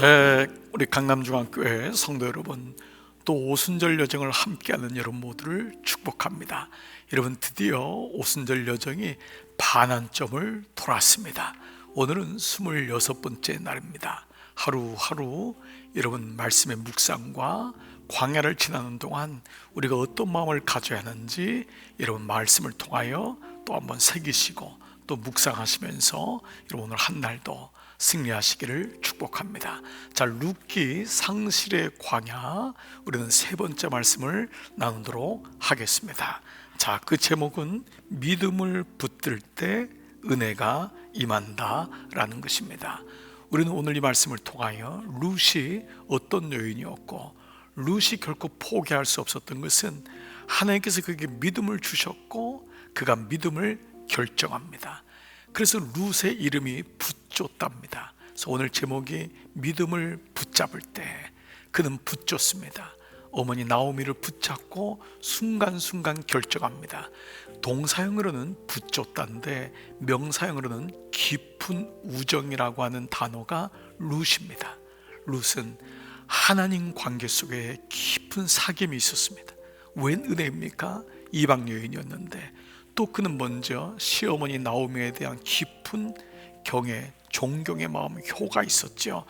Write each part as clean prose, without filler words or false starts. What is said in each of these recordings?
네, 우리 강남중앙교회 성도 여러분, 또 오순절 여정을 함께하는 여러분 모두를 축복합니다. 여러분, 드디어 오순절 여정이 반환점을 돌았습니다. 오늘은 26번째 날입니다. 하루하루 여러분 말씀의 묵상과 광야를 지나는 동안 우리가 어떤 마음을 가져야 하는지 여러분 말씀을 통하여 또 한번 새기시고 또 묵상하시면서 여러분 오늘 한 날도 승리하시기를 축복합니다. 자, 룻기 상실의 광야, 우리는 세 번째 말씀을 나누도록 하겠습니다. 자, 그 제목은 믿음을 붙들 때 은혜가 임한다 라는 것입니다. 우리는 오늘 이 말씀을 통하여 룻이 어떤 여인이었고 룻이 결코 포기할 수 없었던 것은 하나님께서 그에게 믿음을 주셨고 그가 믿음을 결정합니다. 그래서 룻의 이름이 붙잡답니다. 그래서 오늘 제목이 믿음을 붙잡을 때 그는 붙잡습니다. 어머니 나오미를 붙잡고 순간순간 결정합니다. 동사형으로는 붙잡다인데 명사형으로는 깊은 우정이라고 하는 단어가 룻입니다. 룻은 하나님 관계 속에 깊은 사귐이 있었습니다. 웬 은혜입니까? 이방 여인이었는데 또 그는 먼저 시어머니 나오미에 대한 깊은 경애, 존경의 마음, 효가 있었죠.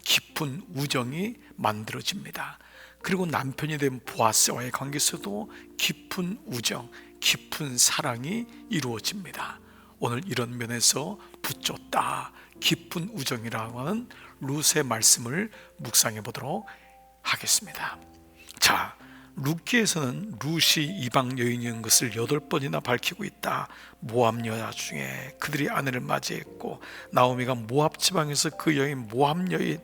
깊은 우정이 만들어집니다. 그리고 남편이 된 보아스와의 관계에서도 깊은 우정, 깊은 사랑이 이루어집니다. 오늘 이런 면에서 붙잡다, 깊은 우정이라고 하는 룻의 말씀을 묵상해 보도록 하겠습니다. 자, 룻기에서는 룻이 이방 여인인 것을 8번이나 밝히고 있다. 모압 여자 중에 그들이 아내를 맞이했고 나오미가 모압 지방에서 그 여인 모압 여인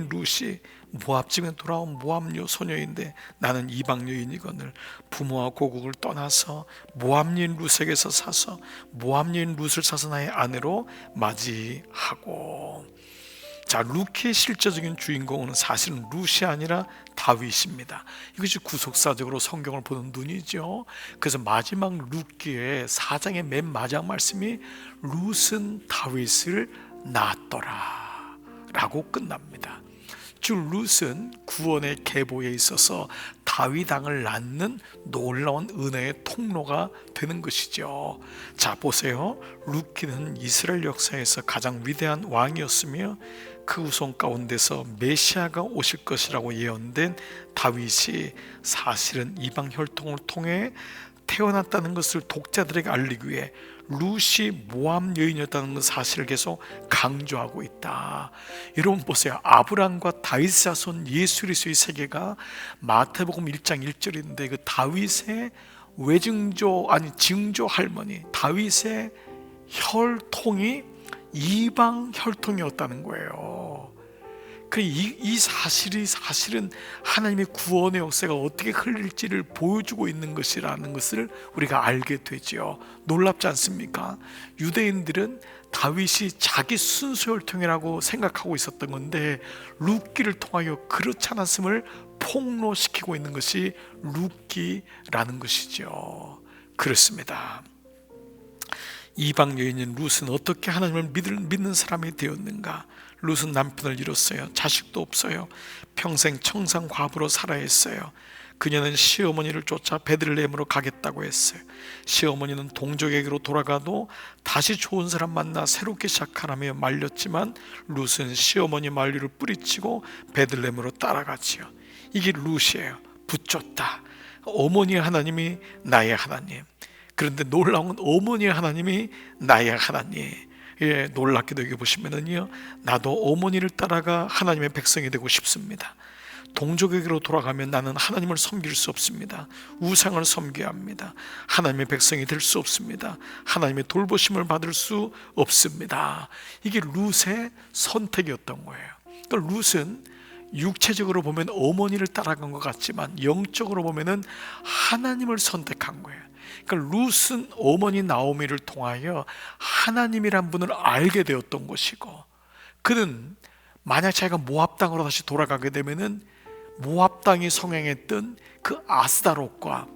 룻이 모압 지방에 돌아온 모압 소녀인데 나는 이방 여인이거늘 부모와 고국을 떠나서 모압 여인 룻에게서 사서 모압 여인 룻을 사서 나의 아내로 맞이하고. 자, 룻기의 실제적인 주인공은 사실은 룻이 아니라 다윗입니다. 이것이 구속사적으로 성경을 보는 눈이죠. 그래서 마지막 룻기의 4장의 맨 마지막 말씀이 룻은 다윗을 낳았더라 라고 끝납니다. 즉 룻은 구원의 계보에 있어서 다윗 왕을 낳는 놀라운 은혜의 통로가 되는 것이죠. 자, 보세요. 룻기는 이스라엘 역사에서 가장 위대한 왕이었으며 그 후손 가운데서 메시아가 오실 것이라고 예언된 다윗이 사실은 이방 혈통을 통해 태어났다는 것을 독자들에게 알리기 위해 룻이 모압 여인이었다는 사실을 계속 강조하고 있다. 여러분 보세요. 아브람과 다윗 자손 예수 그리스도의 세계가 마태복음 1장 1절인데 그 다윗의 증조 할머니 다윗의 혈통이 이방 혈통이었다는 거예요. 이 사실이 사실은 하나님의 구원의 역사가 어떻게 흘릴지를 보여주고 있는 것이라는 것을 우리가 알게 되죠. 놀랍지 않습니까? 유대인들은 다윗이 자기 순수 혈통이라고 생각하고 있었던 건데 룻기를 통하여 그렇지 않았음을 폭로시키고 있는 것이 룻기라는 것이죠. 그렇습니다. 이방 여인인 룻은 어떻게 하나님을 믿는 사람이 되었는가? 룻은 남편을 잃었어요. 자식도 없어요. 평생 청산 과부로 살아야 했어요. 그녀는 시어머니를 쫓아 베들레헴으로 가겠다고 했어요. 시어머니는 동족에게로 돌아가도 다시 좋은 사람 만나 새롭게 시작하라며 말렸지만 룻은 시어머니 만류를 뿌리치고 베들레헴으로 따라가지요. 이게 룻이에요. 붙잡다. 어머니 하나님이 나의 하나님. 그런데 놀라운 건 어머니 하나님이 나의 하나님. 예, 놀랍게도 여기 보시면은요, 나도 어머니를 따라가 하나님의 백성이 되고 싶습니다. 동족에게로 돌아가면 나는 하나님을 섬길 수 없습니다. 우상을 섬겨야 합니다. 하나님의 백성이 될 수 없습니다. 하나님의 돌보심을 받을 수 없습니다. 이게 룻의 선택이었던 거예요. 그러니까 룻은 육체적으로 보면 어머니를 따라간 것 같지만 영적으로 보면은 하나님을 선택한 거예요. 그러니까 룻은 어머니 나오미를 통하여 하나님이란 분을 알게 되었던 것이고, 그는 만약 자기가 모압 땅으로 다시 돌아가게 되면은 모압 땅이 성행했던 그 아스다롯과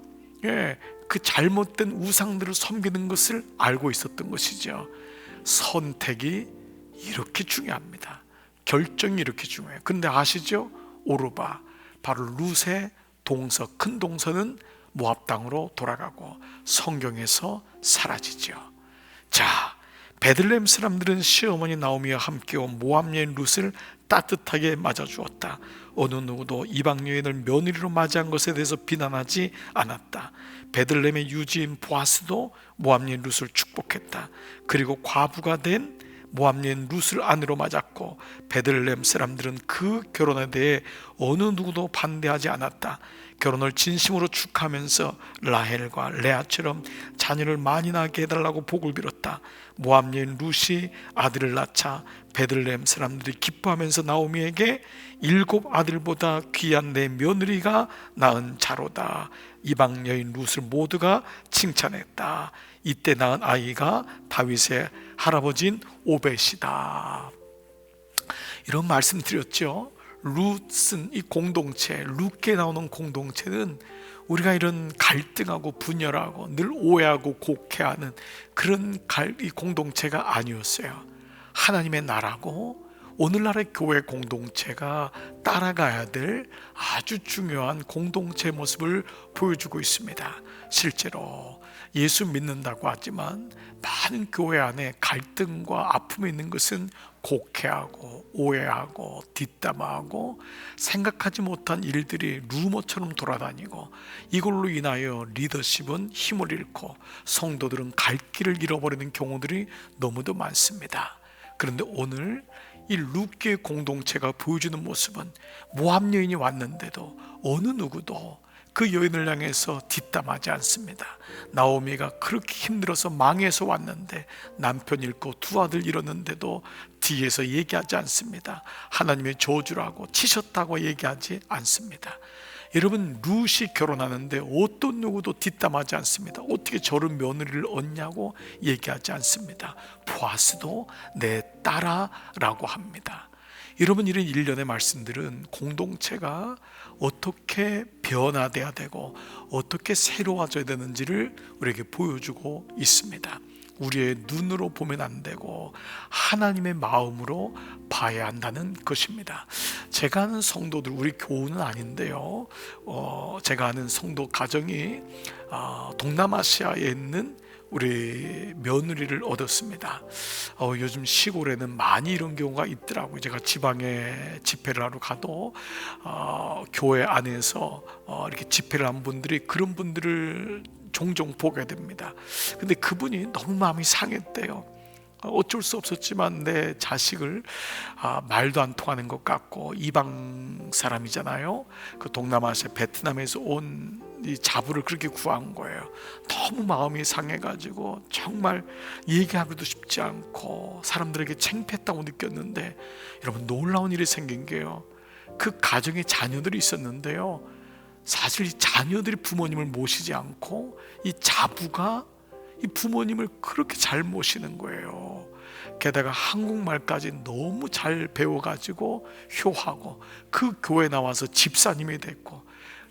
그 잘못된 우상들을 섬기는 것을 알고 있었던 것이죠. 선택이 이렇게 중요합니다. 결정이 이렇게 중요해요. 근데 아시죠? 오르바, 바로 룻의 동서, 큰 동서는 모압 땅으로 돌아가고 성경에서 사라지죠. 자, 베들레헴 사람들은 시어머니 나오미와 함께 온 모압 여인 룻을 따뜻하게 맞아주었다. 어느 누구도 이방 여인을 며느리로 맞이한 것에 대해서 비난하지 않았다. 베들레헴의 유지인 보아스도 모압 여인 룻을 축복했다. 그리고 과부가 된 모압 여인 룻을 아내로 맞았고, 베들레헴 사람들은 그 결혼에 대해 어느 누구도 반대하지 않았다. 결혼을 진심으로 축하하면서 라헬과 레아처럼 자녀를 많이 낳게 해달라고 복을 빌었다. 모압 여인 룻이 아들을 낳자 베들레헴 사람들이 기뻐하면서 나오미에게 7 아들보다 귀한 내 며느리가 낳은 자로다. 이방 여인 룻을 모두가 칭찬했다. 이때 낳은 아이가 다윗의 할아버지인 오벳이다. 이런 말씀 드렸죠. 룻은 이 공동체, 룻게 나오는 공동체는 우리가 이런 갈등하고 분열하고 늘 오해하고 곡해하는 그런 이 공동체가 아니었어요. 하나님의 나라고 오늘날의 교회 공동체가 따라가야 될 아주 중요한 공동체 모습을 보여주고 있습니다. 실제로 예수 믿는다고 하지만 많은 교회 안에 갈등과 아픔이 있는 것은 곡해하고 오해하고 뒷담화하고 생각하지 못한 일들이 루머처럼 돌아다니고, 이걸로 인하여 리더십은 힘을 잃고 성도들은 갈 길을 잃어버리는 경우들이 너무도 많습니다. 그런데 오늘 이 룻의 공동체가 보여주는 모습은 모압 여인이 왔는데도 어느 누구도 그 여인을 향해서 뒷담하지 않습니다. 나오미가 그렇게 힘들어서 망해서 왔는데 남편 잃고 2 아들 잃었는데도 뒤에서 얘기하지 않습니다. 하나님의 저주라고 치셨다고 얘기하지 않습니다. 여러분, 룻이 결혼하는데 어떤 누구도 뒷담하지 않습니다. 어떻게 저런 며느리를 얻냐고 얘기하지 않습니다. 보아스도 내 딸아라고 합니다. 여러분, 이런 일련의 말씀들은 공동체가 어떻게 변화돼야 되고 어떻게 새로워져야 되는지를 우리에게 보여주고 있습니다. 우리의 눈으로 보면 안 되고 하나님의 마음으로 봐야 한다는 것입니다. 제가 아는 성도들, 우리 교우는 아닌데요, 제가 아는 성도 가정이 동남아시아에 있는 우리 며느리를 얻었습니다. 요즘 시골에는 많이 이런 경우가 있더라고요. 제가 지방에 집회를 하러 가도 교회 안에서 이렇게 집회를 한 분들이 그런 분들을 종종 보게 됩니다. 근데 그분이 너무 마음이 상했대요. 어쩔 수 없었지만 내 자식을 말도 안 통하는 것 같고, 이방 사람이잖아요. 그 동남아시아 베트남에서 온 이 자부를 그렇게 구한 거예요. 너무 마음이 상해가지고 정말 얘기하기도 쉽지 않고 사람들에게 창피했다고 느꼈는데, 여러분, 놀라운 일이 생긴 게요, 그 가정에 자녀들이 있었는데요, 사실 이 자녀들이 부모님을 모시지 않고 이 자부가 이 부모님을 그렇게 잘 모시는 거예요. 게다가 한국말까지 너무 잘 배워가지고 효하고 그 교회 나와서 집사님이 됐고,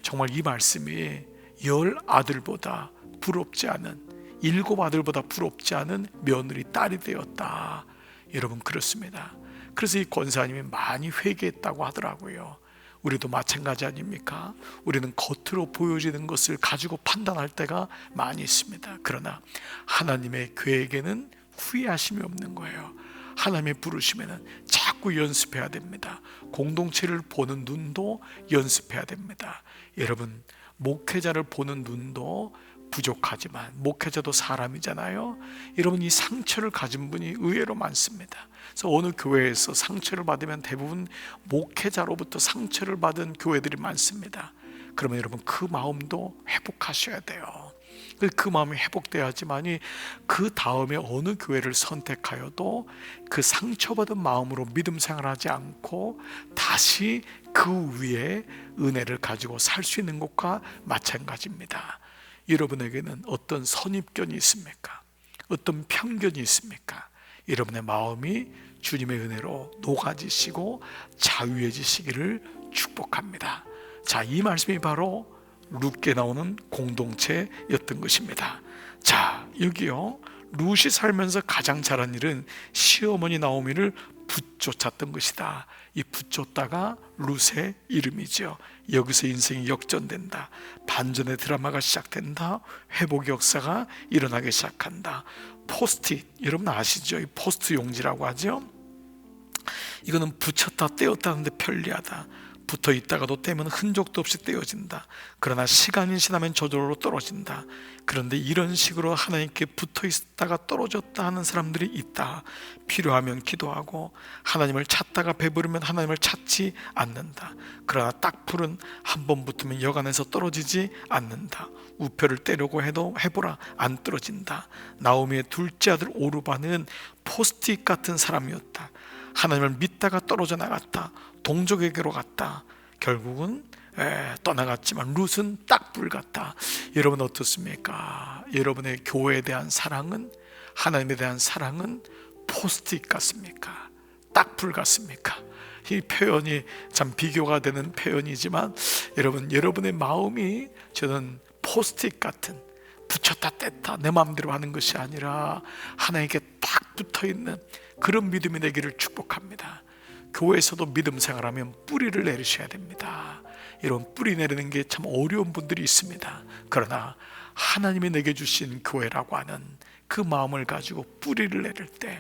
정말 이 말씀이 10 아들보다 부럽지 않은, 7 아들보다 부럽지 않은 며느리 딸이 되었다. 여러분, 그렇습니다. 그래서 이 권사님이 많이 회개했다고 하더라고요. 우리도 마찬가지 아닙니까? 우리는 겉으로 보여지는 것을 가지고 판단할 때가 많이 있습니다. 그러나 하나님의 계획에는 후회하심이 없는 거예요. 하나님의 부르심에는 자꾸 연습해야 됩니다. 공동체를 보는 눈도 연습해야 됩니다. 여러분, 목회자를 보는 눈도 부족하지만 목회자도 사람이잖아요. 여러분, 이 상처를 가진 분이 의외로 많습니다. 그래서 어느 교회에서 상처를 받으면 대부분 목회자로부터 상처를 받은 교회들이 많습니다. 그러면 여러분, 그 마음도 회복하셔야 돼요. 그 마음이 회복돼야지만이 그 다음에 어느 교회를 선택하여도 그 상처받은 마음으로 믿음 생활하지 않고 다시 그 위에 은혜를 가지고 살 수 있는 것과 마찬가지입니다. 여러분에게는 어떤 선입견이 있습니까? 어떤 편견이 있습니까? 여러분의 마음이 주님의 은혜로 녹아지시고 자유해지시기를 축복합니다. 자, 이 말씀이 바로 룻게 나오는 공동체였던 것입니다. 자, 여기요, 룻이 살면서 가장 잘한 일은 시어머니 나오미를 붙쫓았던 것이다. 이 붙쫓다가 룻의 이름이죠. 여기서 인생이 역전된다. 반전의 드라마가 시작된다. 회복 역사가 일어나기 시작한다. 포스트잇, 여러분 아시죠? 이 포스트 용지라고 하죠. 이거는 붙였다 떼었다 하는데 편리하다. 붙어 있다가도 떼면 흔적도 없이 떼어진다. 그러나 시간이 지나면 저절로 떨어진다. 그런데 이런 식으로 하나님께 붙어 있다가 떨어졌다 하는 사람들이 있다. 필요하면 기도하고 하나님을 찾다가 배부르면 하나님을 찾지 않는다. 그러나 딱풀은 한번 붙으면 여간에서 떨어지지 않는다. 우표를 떼려고 해도 해보라, 안 떨어진다. 나오미의 둘째 아들 오르바는 포스트잇 같은 사람이었다. 하나님을 믿다가 떨어져 나갔다. 동족에게로 갔다. 결국은 떠나갔지만 룻은 딱불 같다. 여러분 어떻습니까? 여러분의 교회에 대한 사랑은, 하나님에 대한 사랑은 포스트잇 같습니까? 딱불 같습니까? 이 표현이 참 비교가 되는 표현이지만 여러분의 마음이 저는 포스트잇 같은, 붙였다 뗐다 내 마음대로 하는 것이 아니라 하나님께 딱 붙어있는 그런 믿음이 되기를 축복합니다. 교회에서도 믿음 생활하면 뿌리를 내리셔야 됩니다. 이런 뿌리 내리는 게 참 어려운 분들이 있습니다. 그러나 하나님이 내게 주신 교회라고 하는 그 마음을 가지고 뿌리를 내릴 때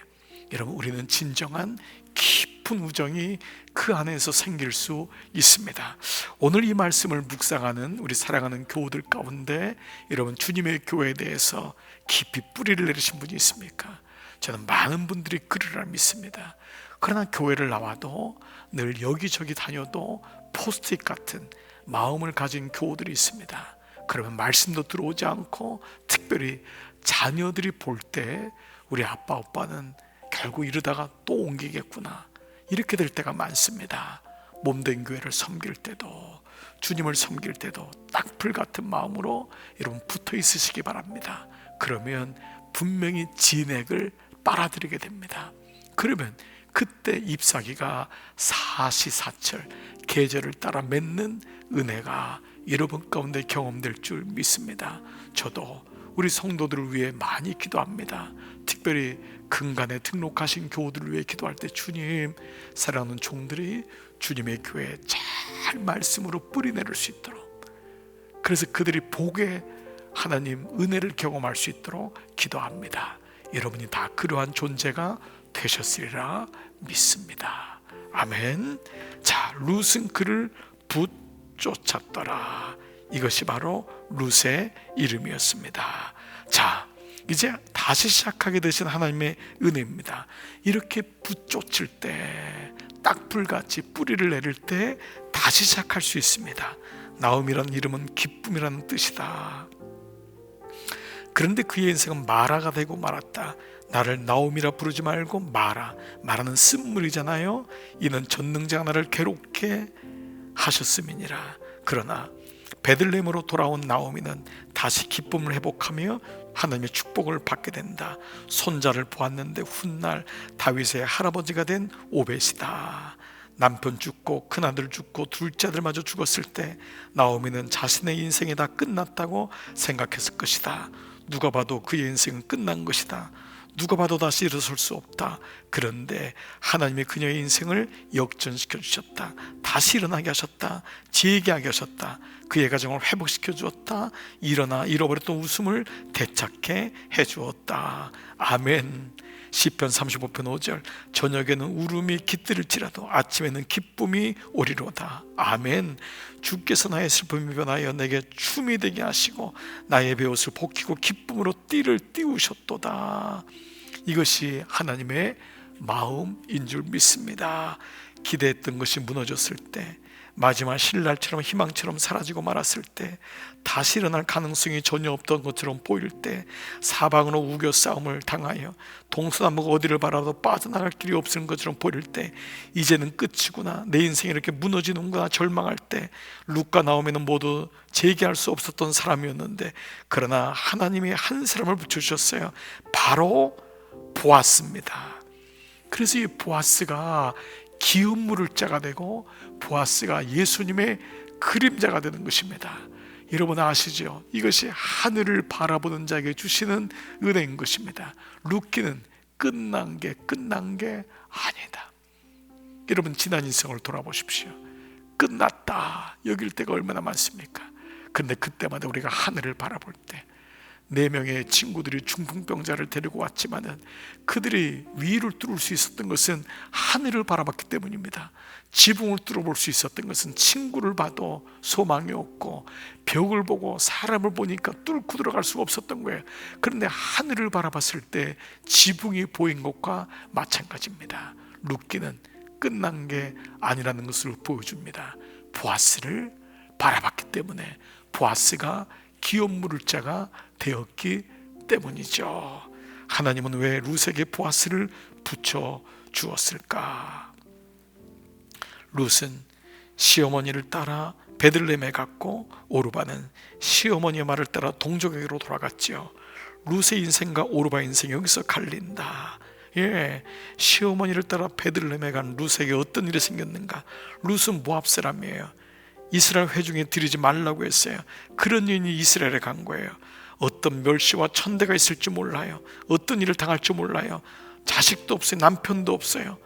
여러분, 우리는 진정한 깊은 우정이 그 안에서 생길 수 있습니다. 오늘 이 말씀을 묵상하는 우리 사랑하는 교우들 가운데 여러분, 주님의 교회에 대해서 깊이 뿌리를 내리신 분이 있습니까? 저는 많은 분들이 그러리라 믿습니다. 그러나 교회를 나와도 늘 여기저기 다녀도 포스트잇 같은 마음을 가진 교우들이 있습니다. 그러면 말씀도 들어오지 않고 특별히 자녀들이 볼 때 우리 아빠 오빠는 결국 이러다가 또 옮기겠구나, 이렇게 될 때가 많습니다. 몸된 교회를 섬길 때도, 주님을 섬길 때도 딱풀 같은 마음으로 여러분 붙어 있으시기 바랍니다. 그러면 분명히 진액을 빨아들이게 됩니다. 그러면 그때 잎사귀가 사시사철 계절을 따라 맺는 은혜가 여러분 가운데 경험될 줄 믿습니다. 저도 우리 성도들을 위해 많이 기도합니다. 특별히 근간에 등록하신 교우들을 위해 기도할 때, 주님, 사랑하는 종들이 주님의 교회에 잘 말씀으로 뿌리 내릴 수 있도록, 그래서 그들이 복의 하나님 은혜를 경험할 수 있도록 기도합니다. 여러분이 다 그러한 존재가 되셨으리라 믿습니다. 아멘. 자, 룻은 그를 붙쫓았더라. 이것이 바로 룻의 이름이었습니다. 자, 이제 다시 시작하게 되신 하나님의 은혜입니다. 이렇게 붙쫓을 때, 딱불같이 뿌리를 내릴 때 다시 시작할 수 있습니다. 나옴이라는 이름은 기쁨이라는 뜻이다. 그런데 그의 인생은 마라가 되고 말았다. 나를 나옴이라 부르지 말고 마라는 쓴물이잖아요. 이는 전능자가 나를 괴롭게 하셨음이니라. 그러나 베들레헴으로 돌아온 나오미는 다시 기쁨을 회복하며 하나님의 축복을 받게 된다. 손자를 보았는데 훗날 다윗의 할아버지가 된 오벳이다. 남편 죽고 큰아들 죽고 둘째 아들마저 죽었을 때 나오미는 자신의 인생이 다 끝났다고 생각했을 것이다. 누가 봐도 그의 인생은 끝난 것이다. 누가 봐도 다시 일어설 수 없다. 그런데 하나님이 그녀의 인생을 역전시켜 주셨다. 다시 일어나게 하셨다. 재기하게 하셨다. 그의 가정을 회복시켜 주었다. 일어나 잃어버렸던 웃음을 되찾게 해 주었다. 아멘. 시편 35편 5절, 저녁에는 울음이 깃들을지라도 아침에는 기쁨이 오리로다. 아멘. 주께서 나의 슬픔이 변하여 내게 춤이 되게 하시고 나의 베옷을 벗기고 기쁨으로 띠를 띄우셨도다. 이것이 하나님의 마음인 줄 믿습니다. 기대했던 것이 무너졌을 때, 마지막 신랄처럼 희망처럼 사라지고 말았을 때, 다시 일어날 가능성이 전혀 없던 것처럼 보일 때, 사방으로 우겨 싸움을 당하여 동서남북 어디를 바라도 빠져나갈 길이 없는 것처럼 보일 때, 이제는 끝이구나, 내 인생이 이렇게 무너지는구나 절망할 때, 룻과 나오미는 모두 재기할 수 없었던 사람이었는데, 그러나 하나님이 한 사람을 붙여주셨어요. 바로 보아스입니다. 그래서 이 보아스가 기업 물을 자가 되고, 보아스가 예수님의 그림자가 되는 것입니다. 여러분 아시죠? 이것이 하늘을 바라보는 자에게 주시는 은혜인 것입니다. 룻기는 끝난 게 아니다. 여러분 지난 인생을 돌아보십시오. 끝났다 여길 때가 얼마나 많습니까? 근데 그때마다 우리가 하늘을 바라볼 때 4명의 친구들이 중풍병자를 데리고 왔지만은 그들이 위를 뚫을 수 있었던 것은 하늘을 바라봤기 때문입니다. 지붕을 뚫어볼 수 있었던 것은 친구를 봐도 소망이 없고 벽을 보고 사람을 보니까 뚫고 들어갈 수가 없었던 거예요. 그런데 하늘을 바라봤을 때 지붕이 보인 것과 마찬가지입니다. 룻기는 끝난 게 아니라는 것을 보여줍니다. 보아스를 바라봤기 때문에 보아스가 기업 물을 자가 되었기 때문이죠. 하나님은 왜 룻에게 보아스를 붙여 주었을까? 룻은 시어머니를 따라 베들레헴에 갔고 오르바는 시어머니의 말을 따라 동족에게로 돌아갔지요. 룻의 인생과 오르바 인생이 여기서 갈린다. 시어머니를 따라 베들레헴에 간 룻에게 어떤 일이 생겼는가? 룻은 모압 사람이에요. 이스라엘 회중에 드리지 말라고 했어요. 그런 여인이 이스라엘에 간 거예요. 어떤 멸시와 천대가 있을지 몰라요. 어떤 일을 당할지 몰라요. 자식도 없어요. 남편도 없어요.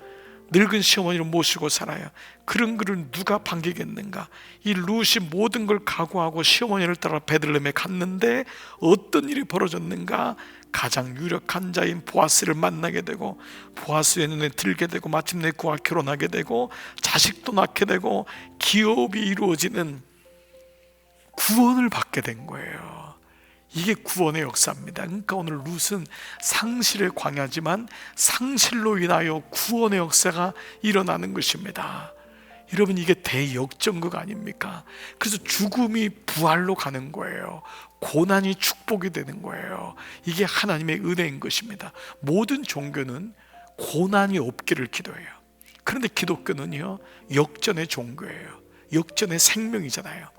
늙은 시어머니를 모시고 살아요. 그런 그를 누가 반기겠는가? 이 룻이 모든 걸 각오하고 시어머니를 따라 베들레헴에 갔는데 어떤 일이 벌어졌는가? 가장 유력한 자인 보아스를 만나게 되고 보아스의 눈에 들게 되고 마침내 그와 결혼하게 되고 자식도 낳게 되고 기업이 이루어지는 구원을 받게 된 거예요. 이게 구원의 역사입니다. 그러니까 오늘 룻은 상실의 광야지만 상실로 인하여 구원의 역사가 일어나는 것입니다. 여러분 이게 대역전극 아닙니까? 그래서 죽음이 부활로 가는 거예요. 고난이 축복이 되는 거예요. 이게 하나님의 은혜인 것입니다. 모든 종교는 고난이 없기를 기도해요. 그런데 기독교는요 역전의 종교예요. 역전의 생명이잖아요.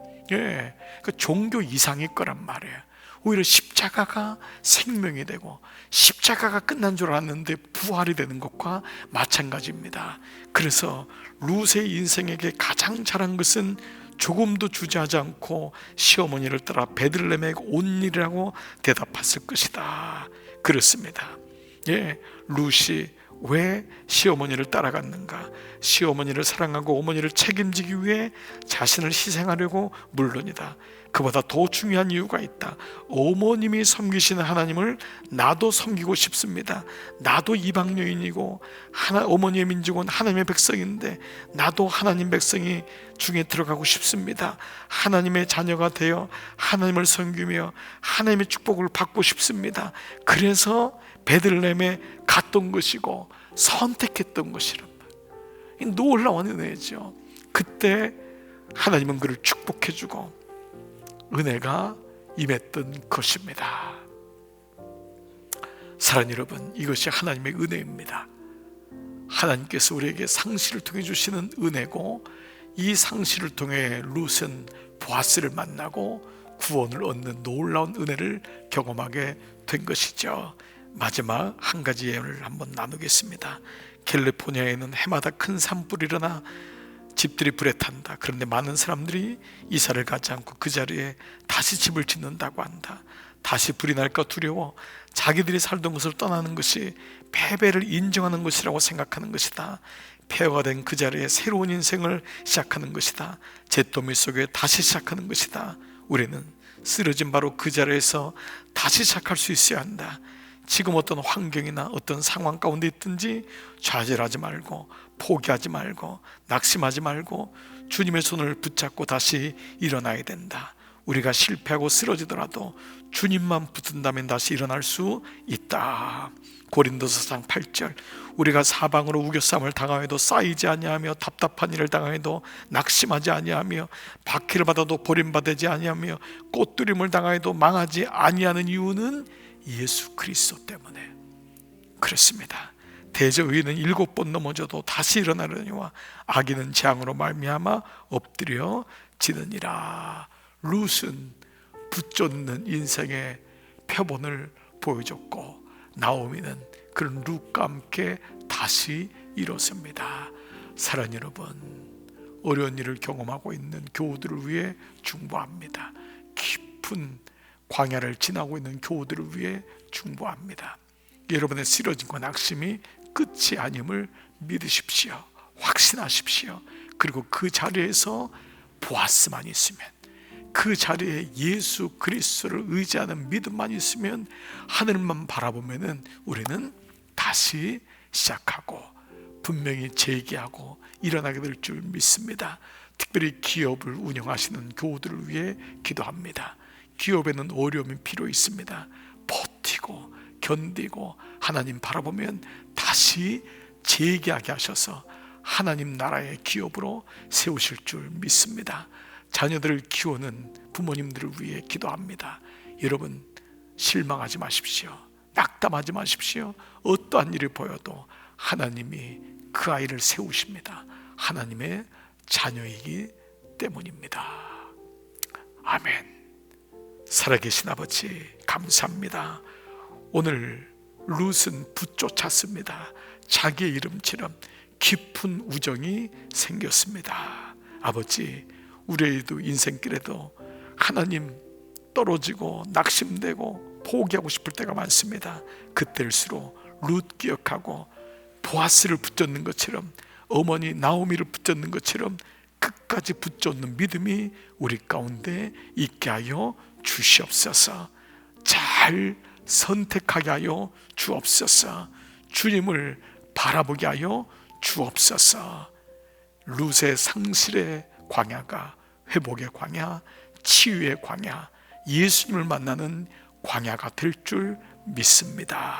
그 종교 이상일 거란 말이에요. 오히려 십자가가 생명이 되고 십자가가 끝난 줄 알았는데 부활이 되는 것과 마찬가지입니다. 그래서 룻의 인생에게 가장 잘한 것은 조금도 주저하지 않고 시어머니를 따라 베들레헴에 온 일이라고 대답했을 것이다. 그렇습니다. 룻이 왜 시어머니를 따라갔는가? 시어머니를 사랑하고 어머니를 책임지기 위해 자신을 희생하려고 물론이다. 그보다 더 중요한 이유가 있다. 어머님이 섬기시는 하나님을 나도 섬기고 싶습니다. 나도 이방 여인이고 어머니의 민족은 하나님의 백성인데 나도 하나님 백성이 중에 들어가고 싶습니다. 하나님의 자녀가 되어 하나님을 섬기며 하나님의 축복을 받고 싶습니다. 그래서 베들레헴에 갔던 것이고 선택했던 것이란 말이에요. 놀라운 은혜죠. 그때 하나님은 그를 축복해주고 은혜가 임했던 것입니다. 사랑하는 여러분, 이것이 하나님의 은혜입니다. 하나님께서 우리에게 상실을 통해 주시는 은혜고 이 상실을 통해 룻은 보아스를 만나고 구원을 얻는 놀라운 은혜를 경험하게 된 것이죠. 마지막 한 가지 예를 한번 나누겠습니다. 캘리포니아에는 해마다 큰 산불이 일어나 집들이 불에 탄다. 그런데 많은 사람들이 이사를 가지 않고 그 자리에 다시 집을 짓는다고 한다. 다시 불이 날까 두려워 자기들이 살던 곳을 떠나는 것이 패배를 인정하는 것이라고 생각하는 것이다. 폐허가 된 그 자리에 새로운 인생을 시작하는 것이다. 잿더미 속에 다시 시작하는 것이다. 우리는 쓰러진 바로 그 자리에서 다시 시작할 수 있어야 한다. 지금 어떤 환경이나 어떤 상황 가운데 있든지 좌절하지 말고 포기하지 말고 낙심하지 말고 주님의 손을 붙잡고 다시 일어나야 된다. 우리가 실패하고 쓰러지더라도 주님만 붙든다면 다시 일어날 수 있다. 고린도서 4장 8절 우리가 사방으로 우겨쌈을 당하여도 쌓이지 아니하며 답답한 일을 당하여도 낙심하지 아니하며 박해를 받아도 버림받지 아니하며 꽃두림을 당하여도 망하지 아니하는 이유는 예수 그리스도 때문에 그렇습니다. 대저의인은 7번 넘어져도 다시 일어나려니와 악인은 재앙으로 말미암아 엎드려 지느니라. 룻은 붙잡는 인생의 표본을 보여줬고 나오미는 그런 룻과 함께 다시 일어섭니다. 사랑하는 여러분, 어려운 일을 경험하고 있는 교우들을 위해 중보합니다. 깊은 광야를 지나고 있는 교우들을 위해 중보합니다. 여러분의 쓰러짐과 낙심이 끝이 아님을 믿으십시오. 확신하십시오. 그리고 그 자리에서 보아스만 있으면, 그 자리에 예수 그리스도를 의지하는 믿음만 있으면, 하늘만 바라보면은 우리는 다시 시작하고 분명히 재기하고 일어나게 될 줄 믿습니다. 특별히 기업을 운영하시는 교우들을 위해 기도합니다. 기업에는 어려움이 필요 있습니다. 버티고 견디고 하나님 바라보면 다시 재기하게 하셔서 하나님 나라의 기업으로 세우실 줄 믿습니다. 자녀들을 키우는 부모님들을 위해 기도합니다. 여러분, 실망하지 마십시오. 낙담하지 마십시오. 어떠한 일이 보여도 하나님이 그 아이를 세우십니다. 하나님의 자녀이기 때문입니다. 아멘. 살아계신 아버지 감사합니다. 오늘 룻은 붙쫓았습니다. 자기의 이름처럼 깊은 우정이 생겼습니다. 아버지, 우리도 인생길에도 하나님 떨어지고 낙심되고 포기하고 싶을 때가 많습니다. 그때일수록 룻 기억하고 보아스를 붙잡는 것처럼, 어머니 나오미를 붙잡는 것처럼 끝까지 붙잡는 믿음이 우리 가운데 있게 하여 주시옵소서. 잘 선택하게 하여 주옵소서. 주님을 바라보게 하여 주옵소서. 룻의 상실의 광야가 회복의 광야, 치유의 광야, 예수님을 만나는 광야가 될 줄 믿습니다.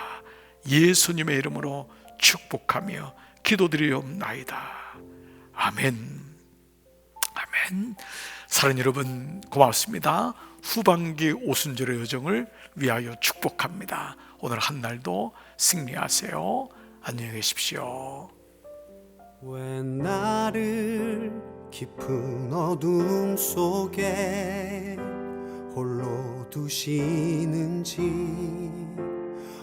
예수님의 이름으로 축복하며 기도드리옵나이다. 아멘. 아멘. 사랑하는 여러분, 고맙습니다. 후반기 오순절의 여정을 위하여 축복합니다. 오늘 한 날도 승리하세요. 안녕히 계십시오. 왜 나를 깊은 어둠 속에 홀로 두시는지,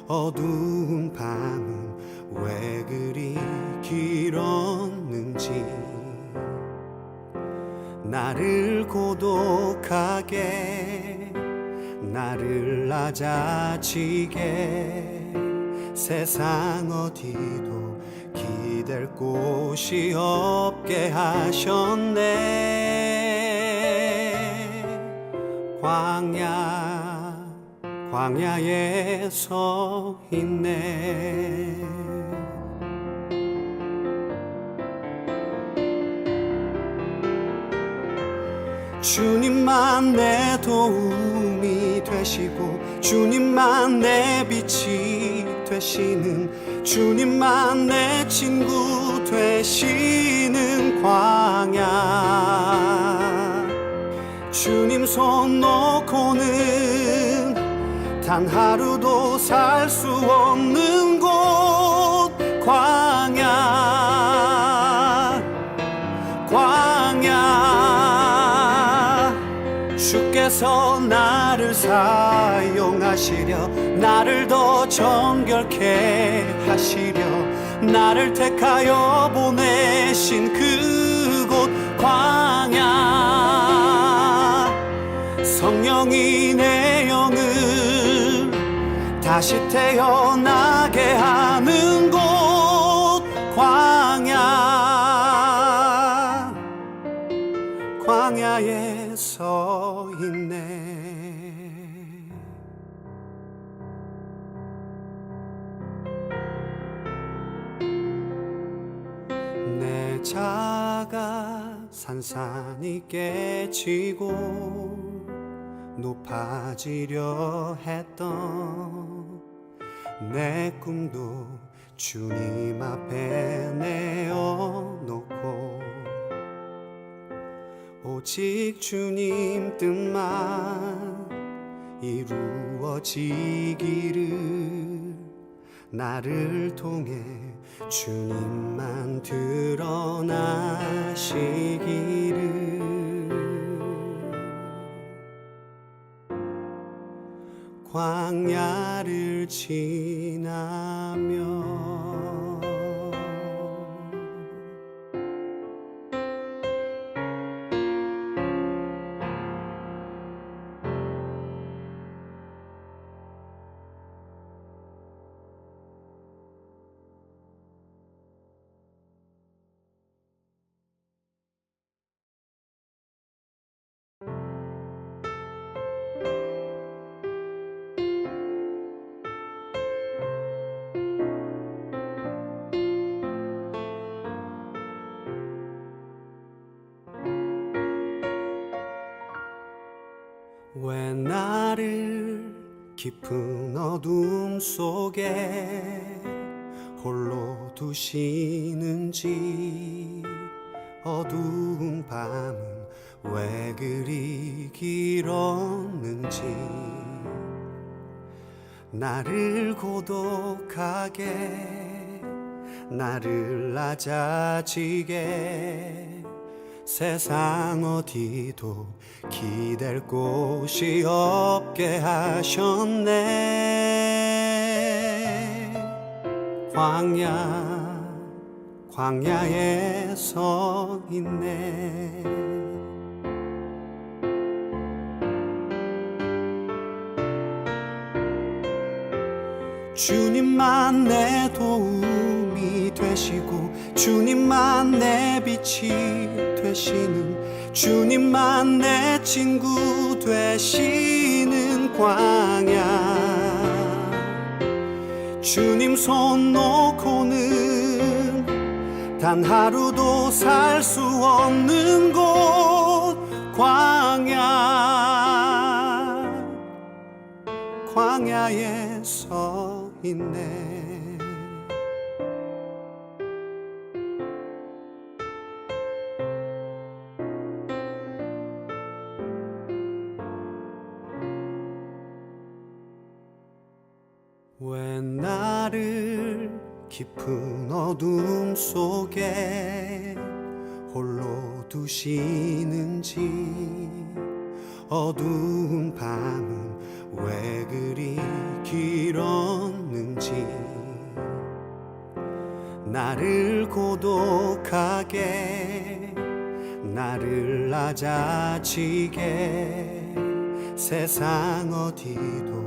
어두운 밤은 왜 그리 길었는지, 나를 고독하게, 나를 낮아지게, 세상 어디도 기댈 곳이 없게 하셨네. 광야에 서 있네. 주님만 내 도움이 되시고, 주님만 내 빛이 되시는, 주님만 내 친구 되시는 광야. 주님 손 놓고는 단 하루도 살 수 없는 곳, 광야. 주께서 나를 사용하시려, 나를 더 정결케 하시려, 나를 택하여 보내신 그곳 광야. 성령이 내 영을 다시 태어나게 하는 곳, 광야에 서 있네. 내 자가 산산이 깨지고 높아지려 했던 내 꿈도 주님 앞에 내어놓고, 오직 주님 뜻만 이루어지기를, 나를 통해 주님만 드러나시기를. 광야를 지나며 왜 나를 깊은 어둠 속에 홀로 두시는지, 어두운 밤은 왜 그리 길었는지, 나를 고독하게, 나를 낮아지게, 세상 어디도 기댈 곳이 없게 하셨네. 광야에 서 있네. 주님만 내 도움이 되시고, 주님만 내 빛이 되시는, 주님만 내 친구 되시는 광야. 주님 손 놓고는 단 하루도 살 수 없는 곳, 광야에 서 있네. 왜 나를 깊은 어둠 속에 홀로 두시는지, 어두운 밤은 왜 그리 길었는지, 나를 고독하게, 나를 낮아지게, 세상 어디도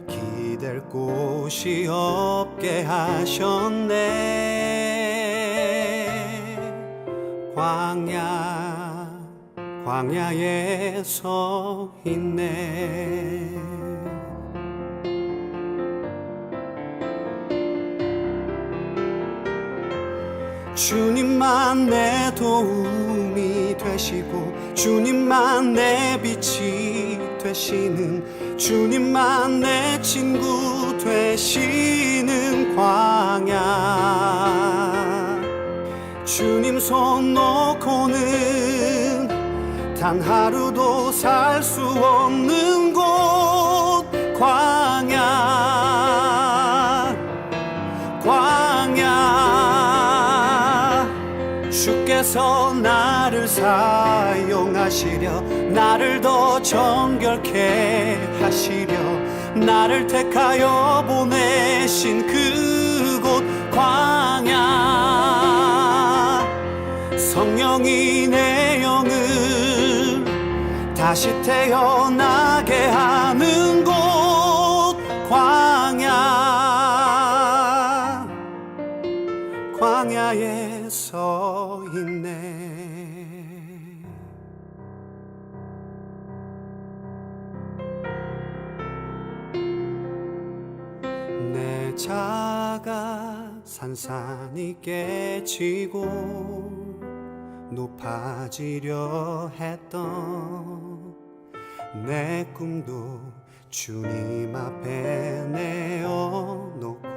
기댈 곳이 없게 하셨네. 광야에 서 있네. 주님만 내 도움이 되시고, 주님만 내 빛이 되시는, 주님만 내 친구 되시는 광야. 주님 손 놓고는 단 하루도 살 수 없는 곳, 광야. 주께서 나를 사용하시려, 나를 더 정결케 하시려, 나를 택하여 보내신 그곳 광야. 성령이 내 영을 다시 태어나게 하는 곳, 광야에 서 있네. 내 자가 산산이 깨지고 높아지려 했던 내 꿈도 주님 앞에 내어놓고,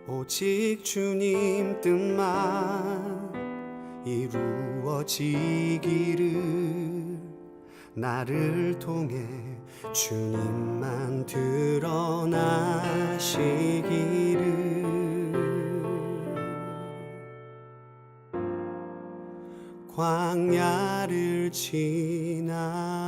오직 주님 뜻만 이루어지기를, 나를 통해 주님만 드러나시기를. 광야를 지나